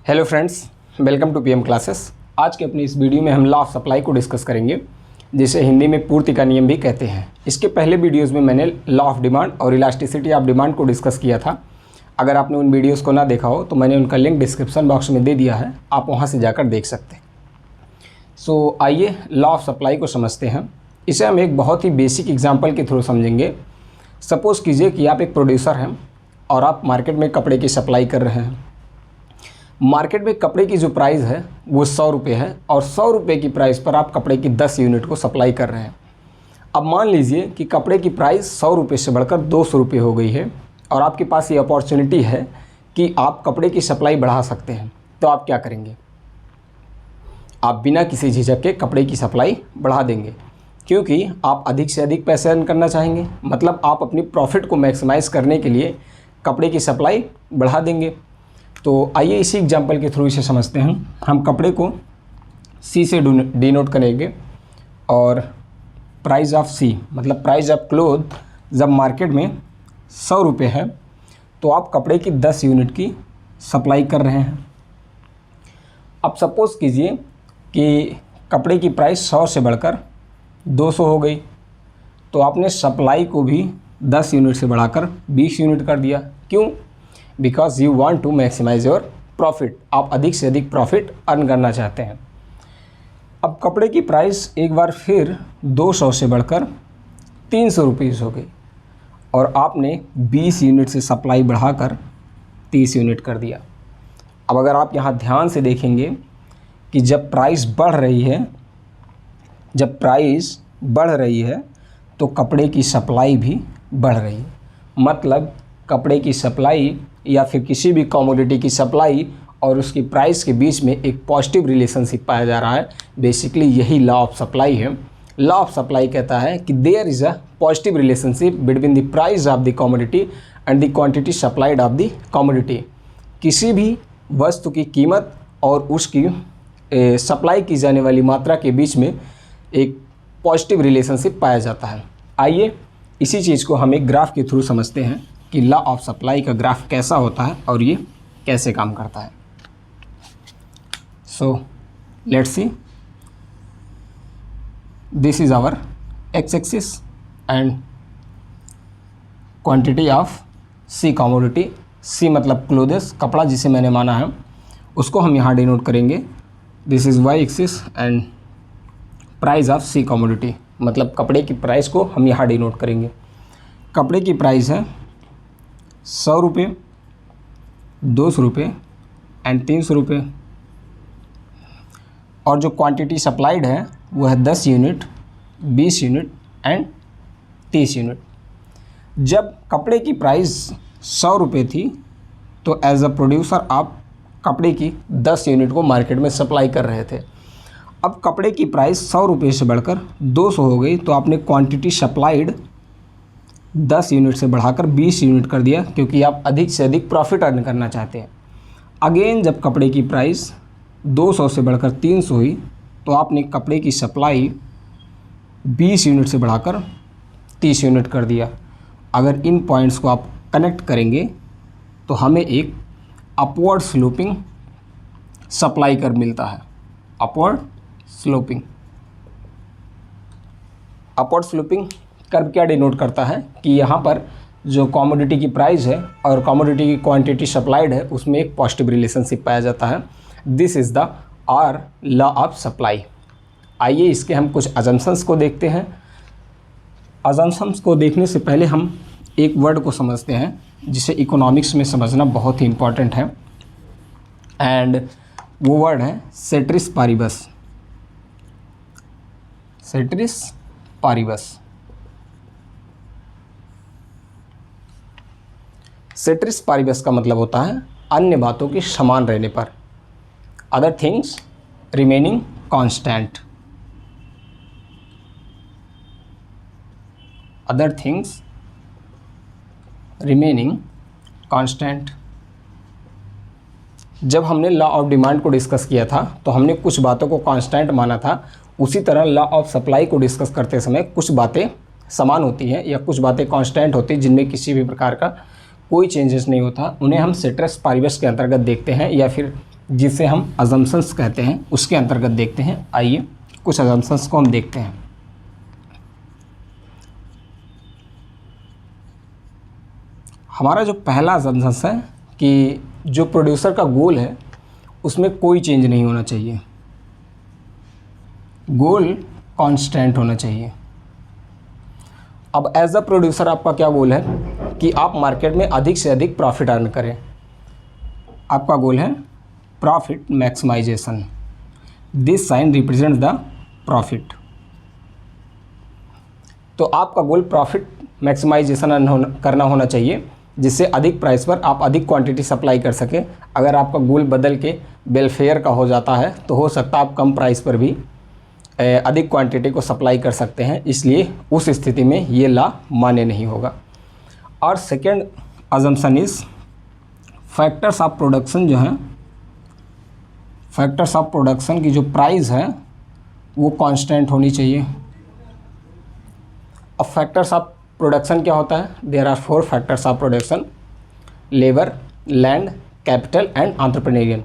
Hello friends, welcome to PM classes. आज के अपनी इस वीडियो में हम लॉ ऑफ सप्लाई को डिस्कस करेंगे, जिसे हिंदी में पूर्ति का नियम भी कहते हैं। इसके पहले वीडियोस में मैंने लॉ ऑफ डिमांड और इलास्टिसिटी ऑफ डिमांड को डिस्कस किया था। अगर आपने उन वीडियोस को ना देखा हो तो मैंने उनका लिंक डिस्क्रिप्शन बॉक्स में दे दिया है, आप वहाँ से जाकर देख सकते हैं। सो आइए लॉ ऑफ सप्लाई को समझते हैं। इसे हम एक बहुत ही बेसिक एग्जाम्पल के थ्रू समझेंगे। सपोज़ कीजिए कि आप एक प्रोड्यूसर हैं और आप मार्केट में कपड़े की सप्लाई कर रहे हैं। मार्केट में कपड़े की जो प्राइस है वो 100 रुपये है और 100 रुपये की प्राइस पर आप कपड़े की 10 यूनिट को सप्लाई कर रहे हैं। अब मान लीजिए कि कपड़े की प्राइस 100 रुपये से बढ़कर 200 रुपये हो गई है और आपके पास ये अपॉर्चुनिटी है कि आप कपड़े की सप्लाई बढ़ा सकते हैं, तो आप क्या करेंगे? आप बिना किसी झिझक के कपड़े की सप्लाई बढ़ा देंगे, क्योंकि आप अधिक से अधिक पैसे अर्न करना चाहेंगे। मतलब आप अपनी प्रॉफिट को मैक्सिमाइज़ करने के लिए कपड़े की सप्लाई बढ़ा देंगे। तो आइए इसी एग्जांपल के थ्रू इसे समझते हैं। हम कपड़े को सी से डिनोट करेंगे और प्राइस ऑफ सी मतलब प्राइस ऑफ क्लोथ जब मार्केट में 100 रुपये है तो आप कपड़े की 10 यूनिट की सप्लाई कर रहे हैं। अब सपोज़ कीजिए कि कपड़े की प्राइस 100 से बढ़कर 200 हो गई, तो आपने सप्लाई को भी 10 यूनिट से बढ़ाकर 20 यूनिट कर दिया। क्यों? Because you want to maximize your profit. आप अधिक से अधिक प्रॉफिट अर्न करना चाहते हैं। अब कपड़े की प्राइस एक बार फिर 200 से बढ़कर 300 रुपीज़ हो गई और आपने 20 यूनिट से सप्लाई बढ़ाकर 30 यूनिट कर दिया। अब अगर आप यहाँ ध्यान से देखेंगे कि जब प्राइस बढ़ रही है तो कपड़े की सप्लाई भी बढ़ रही है। मतलब कपड़े की सप्लाई या फिर किसी भी कमोडिटी की सप्लाई और उसकी प्राइस के बीच में एक पॉजिटिव रिलेशनशिप पाया जा रहा है। बेसिकली यही लॉ ऑफ सप्लाई है। लॉ ऑफ सप्लाई कहता है कि there is a positive relationship between the price of the commodity and the quantity supplied of the commodity. किसी भी वस्तु की कीमत और उसकी सप्लाई की जाने वाली मात्रा के बीच में एक पॉजिटिव रिलेशनशिप पाया जाता है। आइए इसी चीज़ को हम एक ग्राफ के थ्रू समझते हैं कि लॉ ऑफ सप्लाई का ग्राफ कैसा होता है और ये कैसे काम करता है। So let's see, this is our X axis and quantity of C commodity. C मतलब क्लोथ्स, कपड़ा जिसे मैंने माना है उसको हम यहाँ डिनोट करेंगे। This is Y axis and price of C commodity मतलब कपड़े की प्राइस को हम यहाँ डिनोट करेंगे। कपड़े की प्राइस है 100 रुपये, 200 रुपये एंड 300 रुपये और जो क्वांटिटी सप्लाइड है वो है 10 यूनिट, 20 यूनिट एंड 30 यूनिट। जब कपड़े की प्राइस 100 रुपये थी तो एज अ प्रोड्यूसर आप कपड़े की 10 यूनिट को मार्केट में सप्लाई कर रहे थे। अब कपड़े की प्राइस 100 रुपये से बढ़कर 200 हो गई तो आपने क्वांटिटी सप्लाइड 10 यूनिट से बढ़ाकर 20 यूनिट कर दिया, क्योंकि आप अधिक से अधिक प्रॉफिट अर्न करना चाहते हैं। अगेन जब कपड़े की प्राइस 200 से बढ़कर 300 हुई तो आपने कपड़े की सप्लाई 20 यूनिट से बढ़ाकर 30 यूनिट कर दिया। अगर इन पॉइंट्स को आप कनेक्ट करेंगे तो हमें एक अपवर्ड स्लोपिंग सप्लाई कर्व मिलता है। अपवर्ड स्लोपिंग कर्व क्या डिनोट करता है कि यहाँ पर जो कमोडिटी की प्राइस है और कमोडिटी की क्वांटिटी सप्लाइड है उसमें एक पॉजिटिव रिलेशनशिप पाया जाता है। This is the our law of supply. आइए इसके हम कुछ अजम्पशंस को देखते हैं। अजम्पशंस को देखने से पहले हम एक वर्ड को समझते हैं जिसे इकोनॉमिक्स में समझना बहुत ही इम्पॉर्टेंट है, एंड वो वर्ड है सेट्रिस पारिबस। सेट्रिस पारिबस। सेट्रिस पारिबस का मतलब होता है अन्य बातों के समान रहने पर, other things remaining constant. Other things remaining constant. जब हमने लॉ ऑफ डिमांड को डिस्कस किया था तो हमने कुछ बातों को कांस्टेंट माना था। उसी तरह लॉ ऑफ सप्लाई को डिस्कस करते समय कुछ बातें समान होती हैं या कुछ बातें कांस्टेंट होती हैं जिनमें किसी भी प्रकार का कोई चेंजेस नहीं होता, उन्हें हम सेट्रिस पारिबस के अंतर्गत देखते हैं या फिर जिसे हम अजम्पशंस कहते हैं, उसके अंतर्गत देखते हैं। आइए कुछ अजम्पशंस को हम देखते हैं। हमारा जो पहला अजम्पशंस है कि जो प्रोड्यूसर का गोल है उसमें कोई चेंज नहीं होना चाहिए, गोल कांस्टेंट होना चाहिए। अब एज अ प्रोड्यूसर आपका क्या गोल है कि आप मार्केट में अधिक से अधिक प्रॉफिट अर्न करें। आपका गोल है profit maximization. This sign represents the profit. तो आपका गोल प्रॉफिट मैक्सिमाइजेशन करना होना चाहिए, जिससे अधिक प्राइस पर आप अधिक क्वांटिटी सप्लाई कर सकें। अगर आपका गोल बदल के वेलफेयर का हो जाता है तो हो सकता है आप कम प्राइस पर भी अधिक क्वांटिटी को सप्लाई कर सकते हैं, इसलिए उस स्थिति में ये लॉ मान्य नहीं होगा। और second assumption is factors of production जो हैं, फैक्टर्स ऑफ प्रोडक्शन की जो प्राइस है वो कांस्टेंट होनी चाहिए। अब फैक्टर्स ऑफ प्रोडक्शन क्या होता है? There are 4 factors of production: labour, land, capital and entrepreneurial.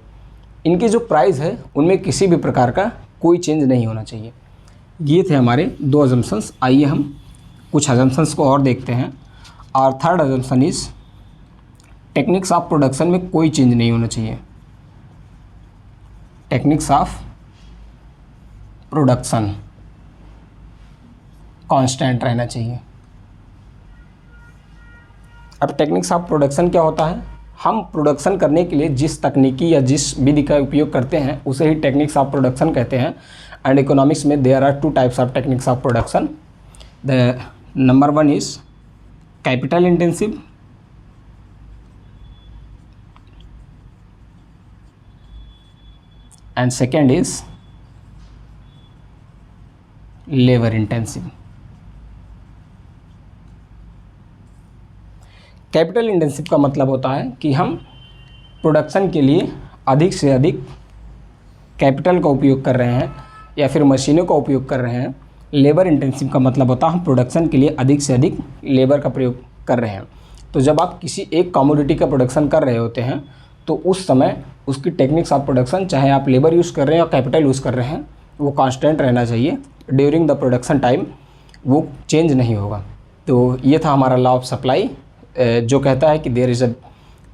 इनकी जो प्राइस है उनमें किसी भी प्रकार का कोई चेंज नहीं होना चाहिए। ये थे हमारे 2 अजम्पशंस। आइए हम कुछ अजम्पशंस को और देखते हैं। और third assumption is techniques of production में कोई चेंज नहीं होना चाहिए। टेक्निक्स ऑफ प्रोडक्शन कांस्टेंट रहना चाहिए। अब टेक्निक्स ऑफ प्रोडक्शन क्या होता है? हम प्रोडक्शन करने के लिए जिस तकनीकी या जिस विधि का उपयोग करते हैं उसे ही टेक्निक्स ऑफ प्रोडक्शन कहते हैं। एंड इकोनॉमिक्स में there are 2 types of techniques of production. The number 1 is capital intensive and second is labour intensive. Capital intensive का मतलब होता है कि हम प्रोडक्शन के लिए अधिक से अधिक कैपिटल का उपयोग कर रहे हैं या फिर मशीनों का उपयोग कर रहे हैं। लेबर इंटेंसिव का मतलब होता है हम प्रोडक्शन के लिए अधिक से अधिक लेबर का प्रयोग कर रहे हैं। तो जब आप किसी एक कमोडिटी का प्रोडक्शन कर रहे होते हैं तो उस समय उसकी टेक्निक्स ऑफ प्रोडक्शन, चाहे आप लेबर यूज़ कर रहे हैं या कैपिटल यूज़ कर रहे हैं, वो कांस्टेंट रहना चाहिए। ड्यूरिंग द प्रोडक्शन टाइम वो चेंज नहीं होगा। तो ये था हमारा लॉ ऑफ सप्लाई, जो कहता है कि there is a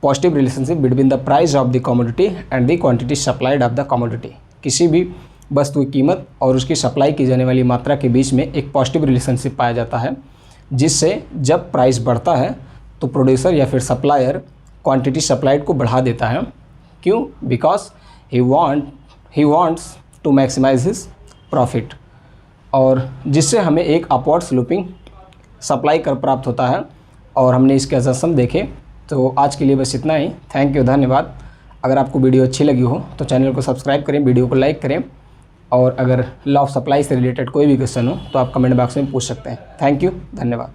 positive relationship between the price of the commodity and the quantity supplied of the commodity. किसी भी वस्तु की कीमत और उसकी सप्लाई की जाने वाली मात्रा के बीच में एक पॉजिटिव रिलेशनशिप पाया जाता है, जिससे जब प्राइस बढ़ता है तो प्रोड्यूसर या फिर सप्लायर क्वांटिटी सप्लाइड को बढ़ा देता है। क्यों? Because he wants to maximize his profit, और जिससे हमें एक अपवर्ड स्लोपिंग सप्लाई कर प्राप्त होता है। और हमने इसके असम देखे। तो आज के लिए बस इतना ही। थैंक यू, धन्यवाद। अगर आपको वीडियो अच्छी लगी हो तो चैनल को सब्सक्राइब करें, वीडियो को लाइक करें, और अगर लॉ ऑफ सप्लाई से रिलेटेड कोई भी क्वेश्चन हो तो आप कमेंट बॉक्स में पूछ सकते हैं। थैंक यू, धन्यवाद।